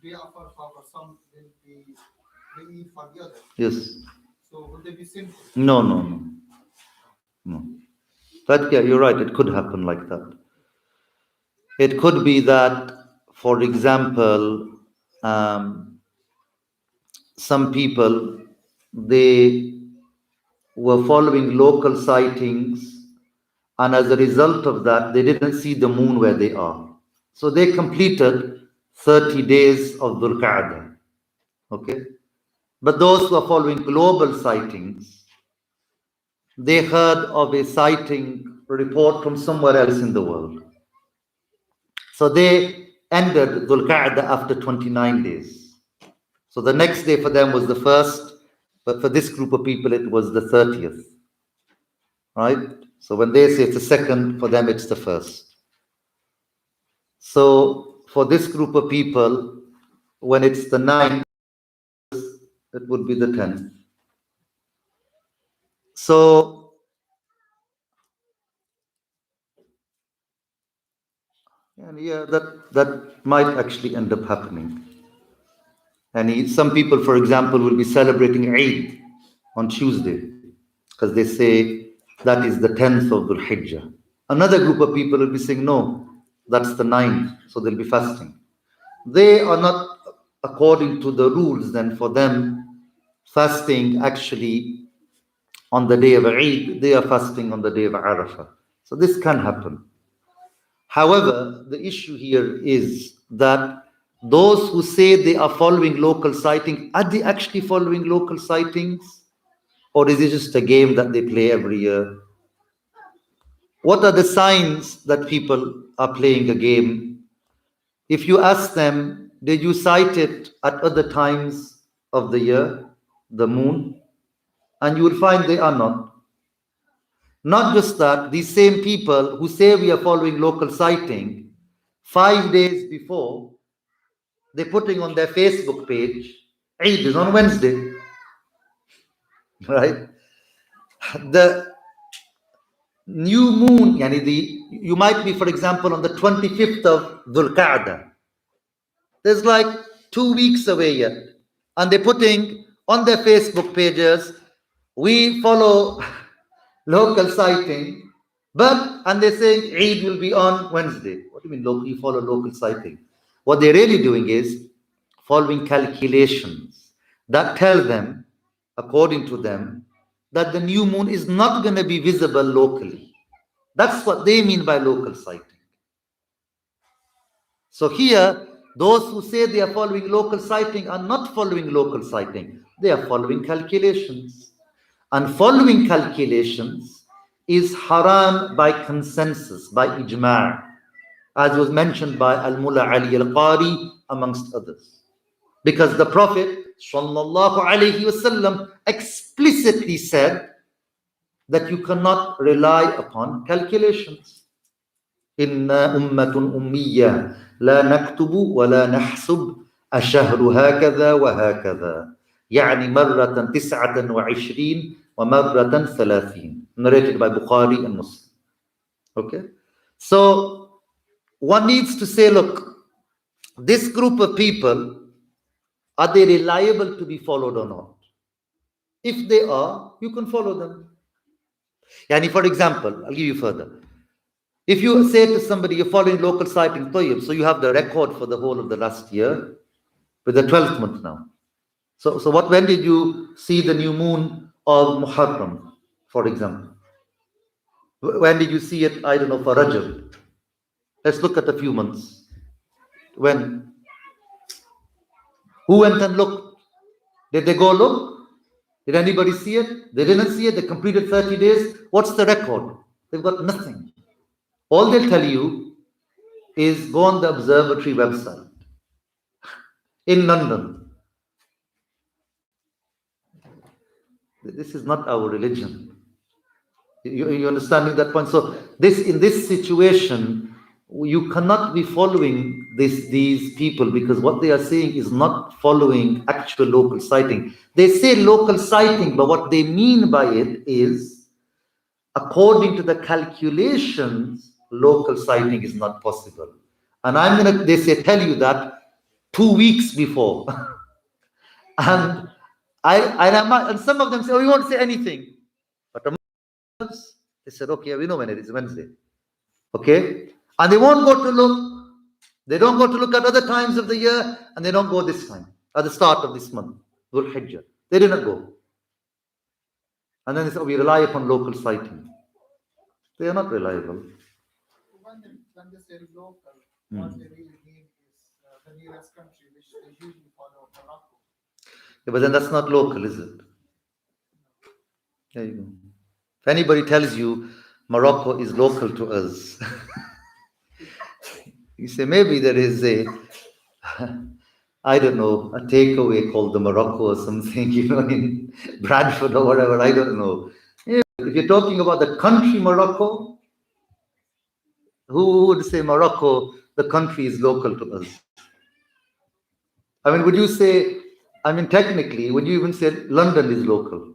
the day of Arafah for some will be the Eid for the others. Yes. So would they be sinful? No. But yeah, you're right, it could happen like that. It could be that, for example, some people, they were following local sightings, and as a result of that, they didn't see the moon where they are. So they completed 30 days of Dhul Qa'dah. Okay? But those who are following global sightings, they heard of a sighting report from somewhere else in the world. So they ended Dhul Qa'dah after 29 days. So the next day for them was the first, but for this group of people it was the 30th. Right? So when they say it's the second, for them it's the first. So for this group of people, when it's the 9th, it would be the 10th. So and yeah, that might actually end up happening. And some people, for example, will be celebrating Eid on Tuesday because they say that is the 10th of Dhul Hijjah. Another group of people will be saying, no, that's the 9th, so they'll be fasting. They are not according to the rules, then for them, fasting actually on the day of Eid, they are fasting on the day of Arafah. So this can happen. However, the issue here is that those who say they are following local sighting, are they actually following local sightings? Or is it just a game that they play every year? What are the signs that people are playing a game? If you ask them, did you sight it at other times of the year, the moon? And you will find they are not. Not just that, these same people who say we are following local sighting, 5 days before, they're putting on their Facebook page, Eid is on Wednesday. Right? The new moon, you might be, for example, on the 25th of Dhul Qa'dah. There's like 2 weeks away yet. And they're putting on their Facebook pages, we follow local sighting, and they're saying Eid will be on Wednesday. What do you mean you follow local sighting? What they're really doing is following calculations that tell them, according to them, that the new moon is not going to be visible locally. That's what they mean by local sighting. So here, those who say they are following local sighting are not following local sighting. They are following calculations. And following calculations is haram by consensus, by ijma', as was mentioned by Al-Mullah Ali Al-Qari, amongst others. Because the Prophet sallallahu alaihi wasallam explicitly said that you cannot rely upon calculations. Inna ummatun ummiyya la naktubu wa la nahsub ashahru hakadha wa hakadha. يعني مرة 29 ومرة 30. Narrated by Bukhari and Muslim. Okay? So, one needs to say, look, this group of people, are they reliable to be followed or not? If they are, you can follow them. Yani, for example, I'll give you further. If you say to somebody, you're following local sighting Tayyib, so you have the record for the whole of the last year, with the 12th month now. So when did you see the new moon of Muharram, for example? When did you see it, I don't know, for Rajab? Let's look at a few months. When? Who went and looked? Did they go look? Did anybody see it? They didn't see it. They completed 30 days. What's the record? They've got nothing. All they'll tell you is go on the observatory website in London. This is not our religion. You understanding that point? So in this situation, you cannot be following these people, because what they are saying is not following actual local sighting. They say local sighting, but what they mean by it is, according to the calculations, local sighting is not possible. And they say tell you that 2 weeks before. and and some of them say, oh, you won't say anything. But they said, okay, we know when it is, Wednesday. Okay? And they won't go to look. They don't go to look at other times of the year, and they don't go this time, at the start of this month, Dhul Hijjah. They didn't go. And then they said, oh, we rely upon local sighting. They are not reliable. When they say local, what they really mean is the nearest country, which they usually follow, Morocco. Yeah, but then that's not local, is it? There you go. If anybody tells you Morocco is local to us, you say maybe there is I don't know, a takeaway called the Morocco or something, in Bradford or whatever, I don't know. If you're talking about the country Morocco, who would say Morocco, the country, is local to us? I mean, would you say, technically, would you even say London is local?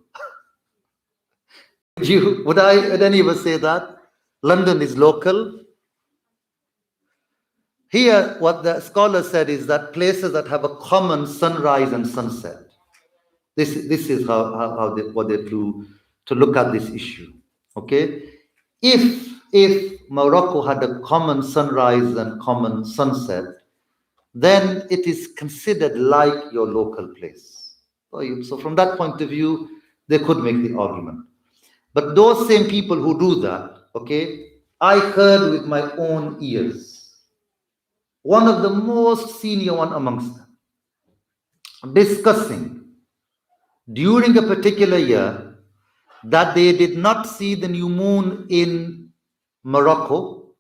Would any of us say that? London is local? Here, what the scholar said is that places that have a common sunrise and sunset. This is what they do to look at this issue. Okay? If Morocco had a common sunrise and common sunset, then it is considered like your local place. So from that point of view, they could make the argument. But those same people who do that, okay, I heard with my own ears, one of the most senior one amongst them, discussing during a particular year that they did not see the new moon in Morocco,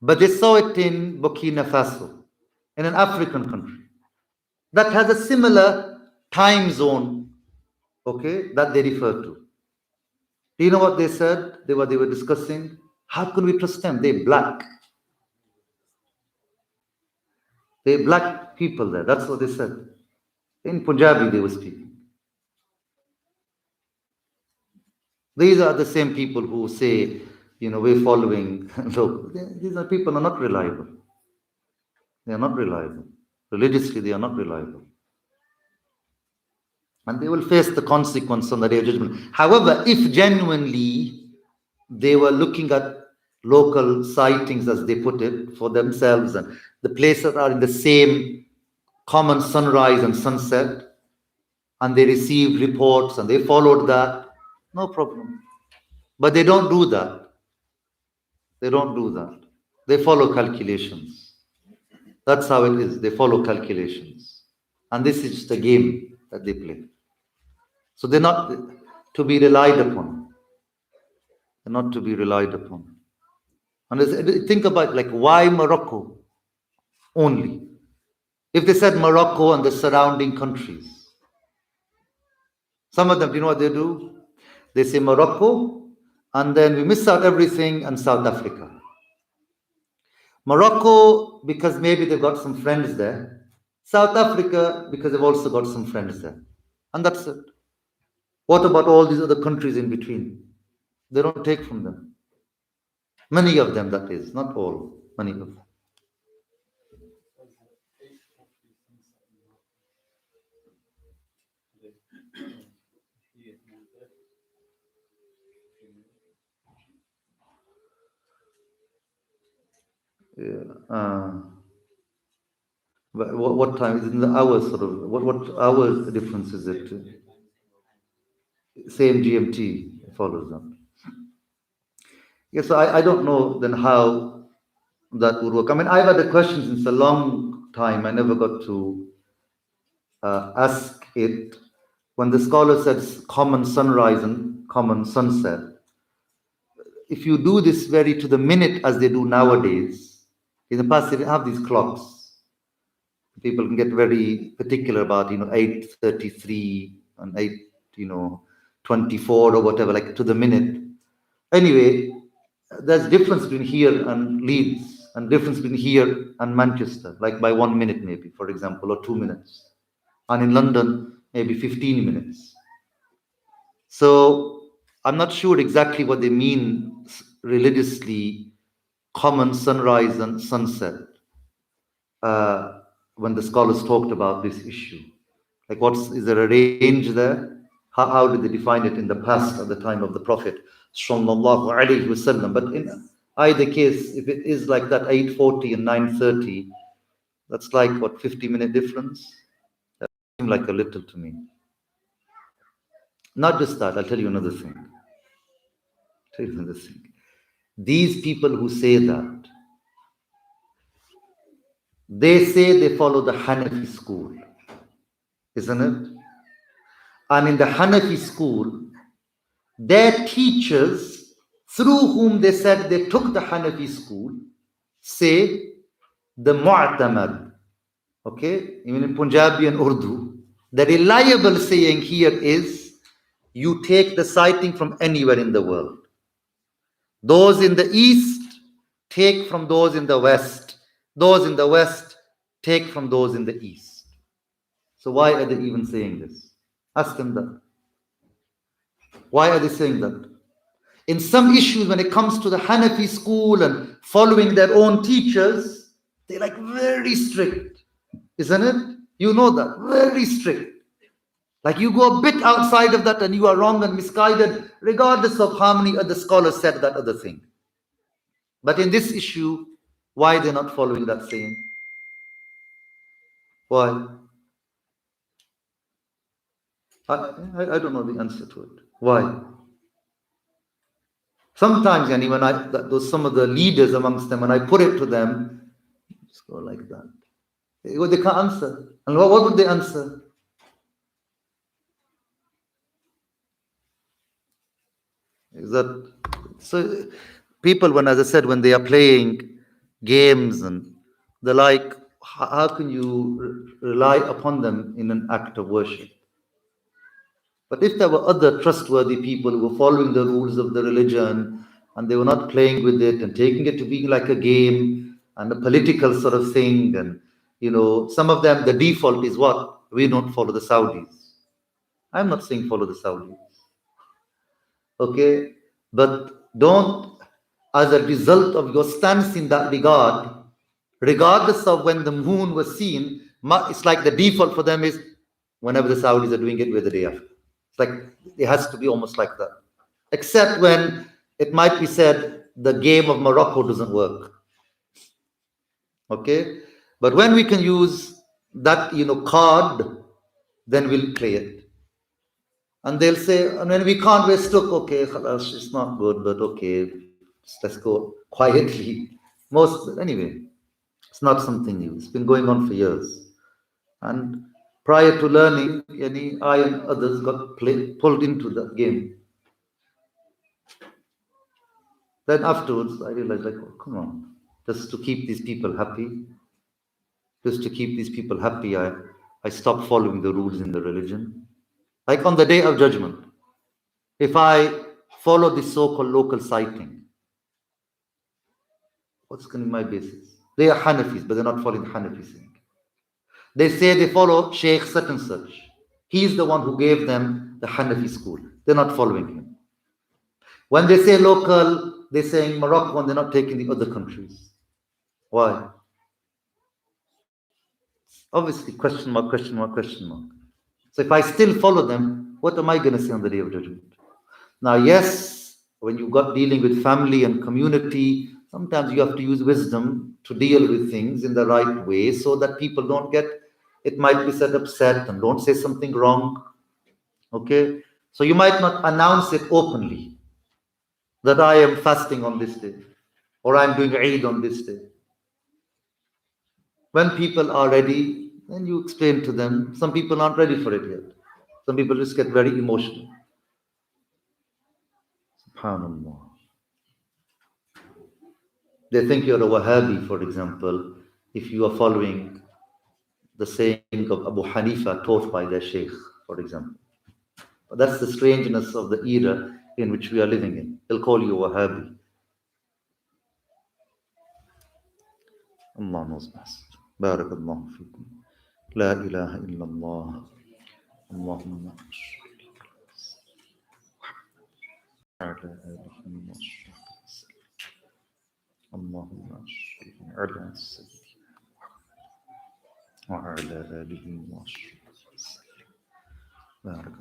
but they saw it in Burkina Faso, in an African country that has a similar time zone, okay, that they refer to. Do you know what they said? They were discussing. How can we trust them? They're black. They're black people there. That's what they said. In Punjabi, they were speaking. These are the same people who say, we're following. Look, these are people who are not reliable. They are not reliable. Religiously, they are not reliable. And they will face the consequence on the day of judgment. However, if genuinely they were looking at local sightings, as they put it, for themselves, and the places are in the same common sunrise and sunset, and they received reports and they followed that, no problem. But they don't do that. They don't do that. They follow calculations. That's how it is. They follow calculations. And this is just a game that they play. So they're not to be relied upon. They're not to be relied upon. And think about, like, why Morocco only? If they said Morocco and the surrounding countries, some of them, you know what they do? They say Morocco, and then we miss out everything, and South Africa. Morocco, because maybe they've got some friends there. South Africa, because they've also got some friends there. And that's it. What about all these other countries in between? They don't take from them. Many of them, that is, not all, many of them. What time is it in the hours sort of? What hours difference is it? Same GMT follows them. Yes, so I don't know then how that would work. I mean, I've had a question since a long time. I never got to ask it. When the scholar says common sunrise and common sunset, if you do this very to the minute as they do nowadays, in the past they didn't have these clocks. People can get very particular about 8:33 and 8:24 or whatever, like to the minute. Anyway, there's difference between here and Leeds and difference between here and Manchester, like by 1 minute maybe, for example, or 2 minutes. And in London, maybe 15 minutes. So I'm not sure exactly what they mean religiously, common sunrise and sunset, when the scholars talked about this issue. Like, is there a range there? How did they define it in the past at the time of the Prophet sallallahu alaihi wasallam? But in either case, if it is like that 8:40 and 9:30, that's like what, 50-minute difference? That seems like a little to me. Not just that, I'll tell you another thing. These people who say that, they say they follow the Hanafi school, isn't it? And in the Hanafi school, their teachers, through whom they said they took the Hanafi school, say the Mu'tamad. Okay? Even in Punjabi and Urdu, the reliable saying here is, you take the sighting from anywhere in the world. Those in the east take from those in the west. Those in the west take from those in the east. So why are they even saying this? Ask them that. Why are they saying that? In some issues, when it comes to the Hanafi school and following their own teachers, they're like very strict, isn't it? You know that, very strict. Like you go a bit outside of that and you are wrong and misguided, regardless of how many other scholars said that other thing. But in this issue, why are they not following that saying? Why? I don't know the answer to it. Why? Sometimes, when some of the leaders amongst them, when I put it to them, just go like that. They can't answer. And what would they answer? Is that so? People, as I said, when they are playing games and the like, how can you rely upon them in an act of worship? But if there were other trustworthy people who were following the rules of the religion and they were not playing with it and taking it to be like a game and a political sort of thing, and some of them, the default is what? We don't follow the Saudis. I'm not saying follow the Saudis. Okay? But don't, as a result of your stance in that regard, regardless of when the moon was seen, it's like the default for them is whenever the Saudis are doing it, we're the day after. It's like it has to be almost like that. Except when it might be said the game of Morocco doesn't work. Okay? But when we can use that, card, then we'll play it. And they'll say, and when we can't, we're stuck. Okay, it's not good, but okay, let's go quietly. Anyway, it's not something new. It's been going on for years. And prior to learning, I and others got pulled into that game. Then afterwards, I realized, oh, come on, just to keep these people happy, I stopped following the rules in the religion. Like on the Day of Judgment, if I follow this so-called local sighting, what's going to be my basis? They are Hanafis, but they're not following the Hanafi thing. They say they follow Sheikh such and such. He's the one who gave them the Hanafi school. They're not following him. When they say local, they're saying Morocco, and they're not taking the other countries. Why? Obviously, question mark, question mark, question mark. So if I still follow them, what am I going to say on the Day of Judgment? Now, yes, when you got dealing with family and community, Sometimes you have to use wisdom to deal with things in the right way so that people don't get, it might be said, upset and don't say something wrong. Okay? So you might not announce it openly that I am fasting on this day or I'm doing Eid on this day. When people are ready, then you explain to them. Some people aren't ready for it yet. Some people just get very emotional. SubhanAllah. They think you're a Wahhabi, for example, if you are following the saying of Abu Hanifa taught by their Sheikh, for example. But that's the strangeness of the era in which we are living in. They'll call you a Wahhabi. Allah knows best. Barakallahu fikum. La ilaha illallah. Allahumma ala alihi wa sahbihi. Allahumma ala sayyidina wa ala alihi wa sahbihi. Barakallahu.